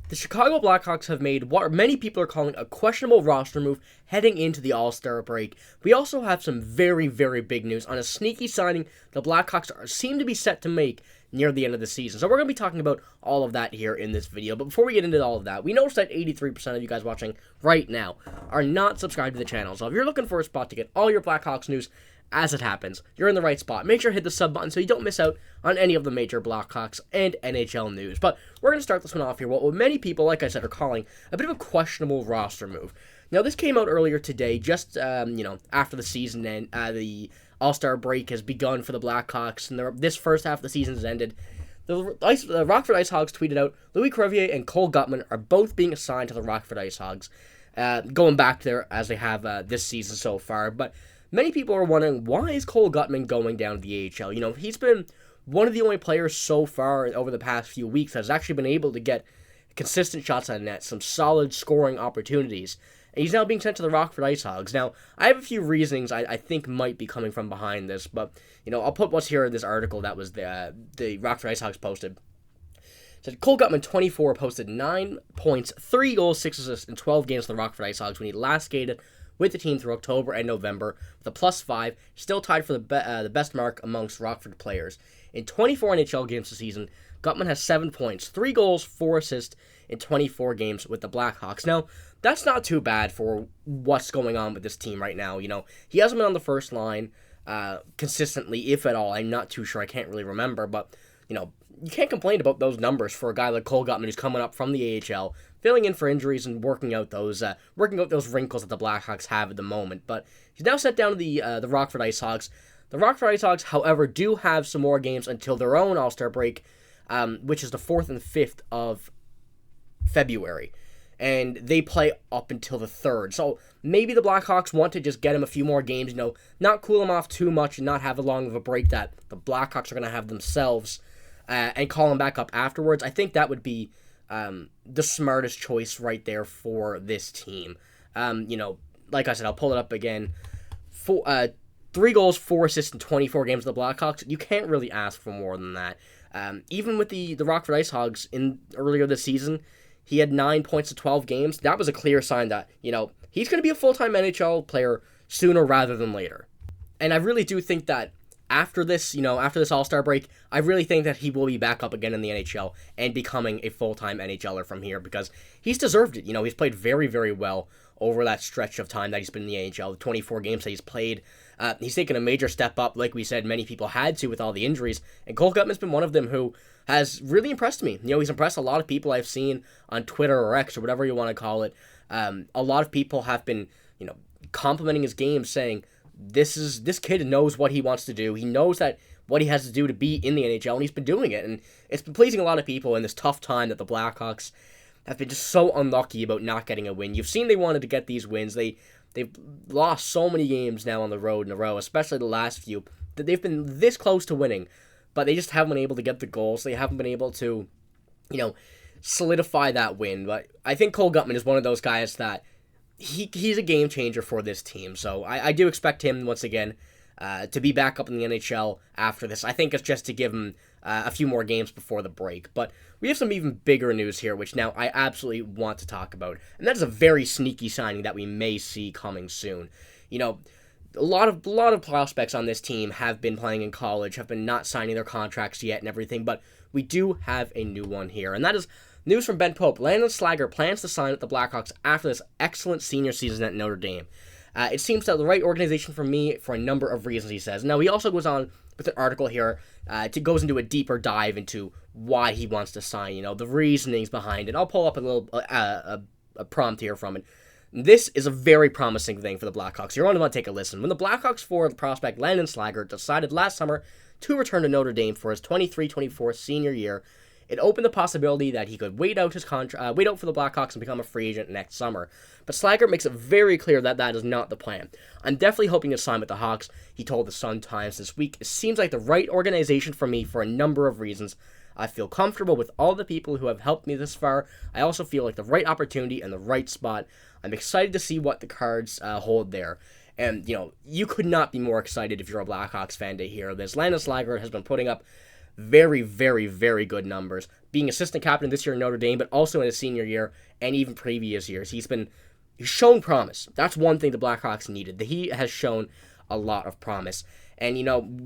The Chicago Blackhawks have made what many people are calling a questionable roster move heading into the All-Star break. We also have some very, very big news on a sneaky signing the Blackhawks seem to be set to make near the end of the season. So we're going to be talking about all of that here in this video. But before we get into all of that, we noticed that 83% of you guys watching right now are not subscribed to the channel. So if you're looking for a spot to get all your Blackhawks news as it happens, you're in the right spot. Make sure to hit the sub button so you don't miss out on any of the major Blackhawks and NHL news. But we're going to start this one off here. What many people, like I said, are calling a bit of a questionable roster move. Now, this came out earlier today, just after the season and the All-Star break has begun for the Blackhawks, and this first half of the season has ended. The Rockford IceHogs tweeted out, Louis Crevier and Cole Guttman are both being assigned to the Rockford IceHogs, going back there as they have this season so far. But many people are wondering, why is Cole Guttman going down to the AHL? You know, he's been one of the only players so far over the past few weeks that has actually been able to get consistent shots on net, some solid scoring opportunities. And he's now being sent to the Rockford IceHogs. Now, I have a few reasonings I think might be coming from behind this, but, you know, I'll put what's here in this article that was the Rockford IceHogs posted. It said, Cole Guttman, 24, posted 9 points, 3 goals, 6 assists in 12 games for the Rockford IceHogs when he last skated with the team through October and November with a +5, still tied for the best mark amongst Rockford players. In 24 NHL games this season, Guttman has 7 points, 3 goals, 4 assists in 24 games with the Blackhawks. Now, that's not too bad for what's going on with this team right now. You know, he hasn't been on the first line consistently, if at all. I'm not too sure. I can't really remember, but, you know, you can't complain about those numbers for a guy like Cole Guttman who's coming up from the AHL, filling in for injuries and working out those wrinkles that the Blackhawks have at the moment. But he's now sent down to the Rockford IceHogs. The Rockford IceHogs, however, do have some more games until their own All-Star break, which is the 4th and 5th of February. And they play up until the 3rd. So maybe the Blackhawks want to just get him a few more games, you know, not cool him off too much and not have as long of a break that the Blackhawks are going to have themselves, and call him back up afterwards. I think that would be the smartest choice right there for this team. You know, like I said, I'll pull it up again. 3 goals, 4 assists in 24 games of the Blackhawks. You can't really ask for more than that. Even with the Rockford IceHogs earlier this season, he had 9 points in 12 games. That was a clear sign that, you know, he's going to be a full-time NHL player sooner rather than later. And I really do think that after this All-Star break, I really think that he will be back up again in the NHL and becoming a full-time NHLer from here because he's deserved it. You know, he's played very, very well over that stretch of time that he's been in the NHL, the 24 games that he's played. He's taken a major step up, like we said, many people had to with all the injuries, and Cole Guttman's been one of them who has really impressed me. You know, he's impressed a lot of people I've seen on Twitter or X or whatever you want to call it. A lot of people have been, you know, complimenting his game, saying this kid knows what he wants to do. He knows that what he has to do to be in the NHL, and he's been doing it, and it's been pleasing a lot of people in this tough time that the Blackhawks have been just so unlucky about not getting a win. You've seen they wanted to get these wins. They've lost so many games now on the road in a row, especially the last few, that they've been this close to winning, but they just haven't been able to get the goals. They haven't been able to, you know, solidify that win. But I think Cole Guttman is one of those guys that he's a game changer for this team. So I do expect him, once again, to be back up in the NHL after this. I think it's just to give him a few more games before the break. But we have some even bigger news here, which now I absolutely want to talk about. And that is a very sneaky signing that we may see coming soon. You know, a lot of prospects on this team have been playing in college, have been not signing their contracts yet and everything, but we do have a new one here. And that is news from Ben Pope. Landon Slaggert plans to sign with the Blackhawks after this excellent senior season at Notre Dame. It seems that the right organization for me for a number of reasons, he says. Now, he also goes on with an article here, goes into a deeper dive into why he wants to sign, you know, the reasonings behind it. I'll pull up a little a prompt here from it. This is a very promising thing for the Blackhawks. You're going to want to take a listen. When the Blackhawks forward prospect Landon Slaggert decided last summer to return to Notre Dame for his 23-24 senior year, it opened the possibility that he could wait out for the Blackhawks and become a free agent next summer. But Slaggert makes it very clear that that is not the plan. I'm definitely hoping to sign with the Hawks, he told the Sun-Times this week. It seems like the right organization for me for a number of reasons. I feel comfortable with all the people who have helped me this far. I also feel like the right opportunity and the right spot. I'm excited to see what the cards hold there. And, you know, you could not be more excited if you're a Blackhawks fan to hear this. Landon Slaggert has been putting up very, very, very good numbers. Being assistant captain this year in Notre Dame, but also in his senior year and even previous years, he's shown promise. That's one thing the Blackhawks needed. He has shown a lot of promise. And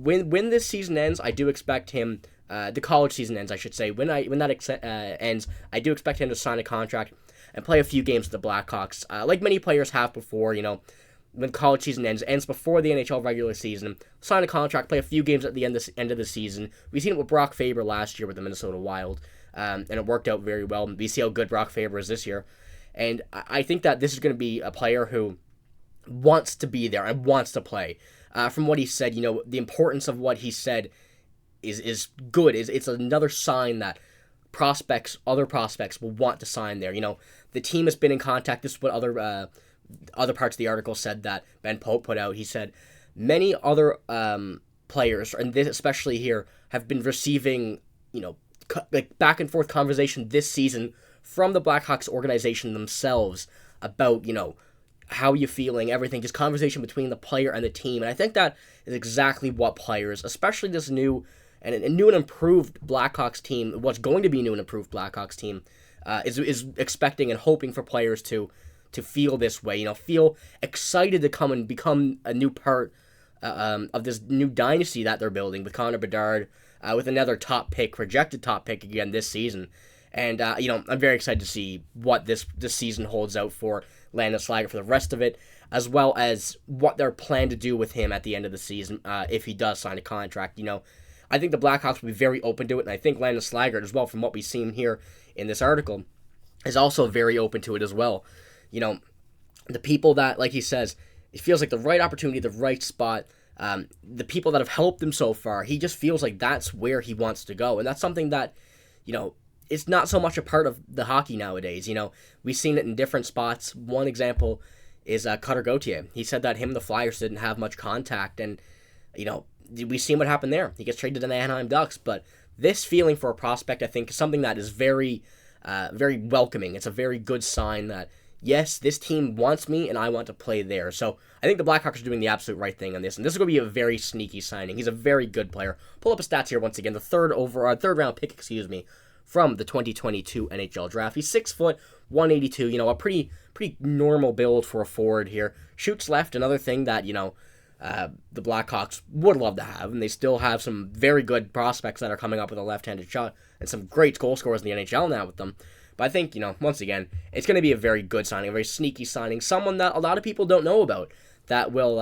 when this season ends, I do expect him. The college season ends, I should say. When that ends, I do expect him to sign a contract and play a few games with the Blackhawks, like many players have before. When college season ends before the NHL regular season, sign a contract, play a few games at the end of the season. We've seen it with Brock Faber last year with the Minnesota Wild, and it worked out very well. We see how good Brock Faber is this year, and I think that this is going to be a player who wants to be there and wants to play. From what he said, the importance of what he said is good. It's another sign that other prospects will want to sign there. The team has been in contact. This is what other parts of the article said that Ben Pope put out. He said many other players, and this especially here, have been receiving like back and forth conversation this season from the Blackhawks organization themselves about how you feeling, everything, just conversation between the player and the team. And I think that is exactly what players, especially this new and improved Blackhawks team, what's going to be a new and improved Blackhawks team, is expecting and hoping for players to feel this way, feel excited to come and become a new part of this new dynasty that they're building with Connor Bedard, with another projected top pick again this season. And, I'm very excited to see what this season holds out for Landon Slaggert for the rest of it, as well as what they're planned to do with him at the end of the season if he does sign a contract. I think the Blackhawks will be very open to it, and I think Landon Slaggert as well, from what we've seen here in this article, is also very open to it as well. The people that, like he says, it feels like the right opportunity, the right spot, the people that have helped him so far, he just feels like that's where he wants to go. And that's something that, it's not so much a part of the hockey nowadays. We've seen it in different spots. One example is Cutter Gauthier. He said that him and the Flyers didn't have much contact, and, we've seen what happened there. He gets traded to the Anaheim Ducks, but this feeling for a prospect, I think, is something that is very, very welcoming. It's a very good sign that, yes, this team wants me, and I want to play there. So I think the Blackhawks are doing the absolute right thing on this, and this is going to be a very sneaky signing. He's a very good player. Pull up his stats here once again. The third round pick, from the 2022 NHL draft. He's 6 foot, 182. A pretty normal build for a forward here. Shoots left, another thing that the Blackhawks would love to have, and they still have some very good prospects that are coming up with a left-handed shot, and some great goal scorers in the NHL now with them. But I think, once again, it's going to be a very good signing, a very sneaky signing, someone that a lot of people don't know about, that will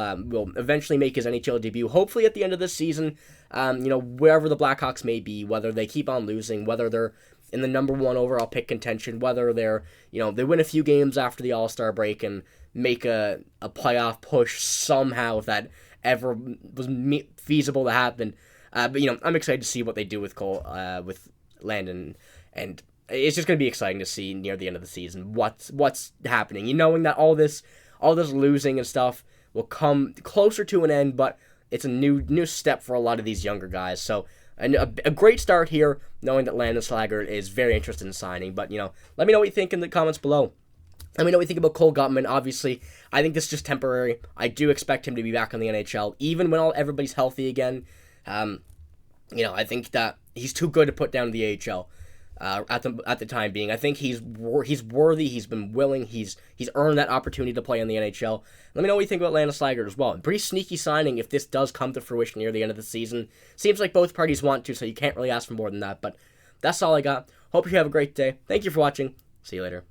eventually make his NHL debut, hopefully at the end of this season, wherever the Blackhawks may be, whether they keep on losing, whether they're in the number one overall pick contention, whether they're, they win a few games after the All-Star break and make a playoff push somehow, if that ever was feasible to happen. But I'm excited to see what they do with with Landon, and it's just going to be exciting to see near the end of the season what's happening. Knowing that all this losing and stuff will come closer to an end, but it's a new step for a lot of these younger guys. So a great start here, knowing that Landon Slaggert is very interested in signing. But let me know what you think in the comments below. Let me know what you think about Cole Guttman. Obviously, I think this is just temporary. I do expect him to be back in the NHL, even when everybody's healthy again. I think that he's too good to put down in the AHL. At the time being, I think he's worthy. He's been willing. He's earned that opportunity to play in the NHL. Let me know what you think about Landon Slaggert as well. Pretty sneaky signing if this does come to fruition near the end of the season. Seems like both parties want to, so you can't really ask for more than that. But that's all I got. Hope you have a great day. Thank you for watching. See you later.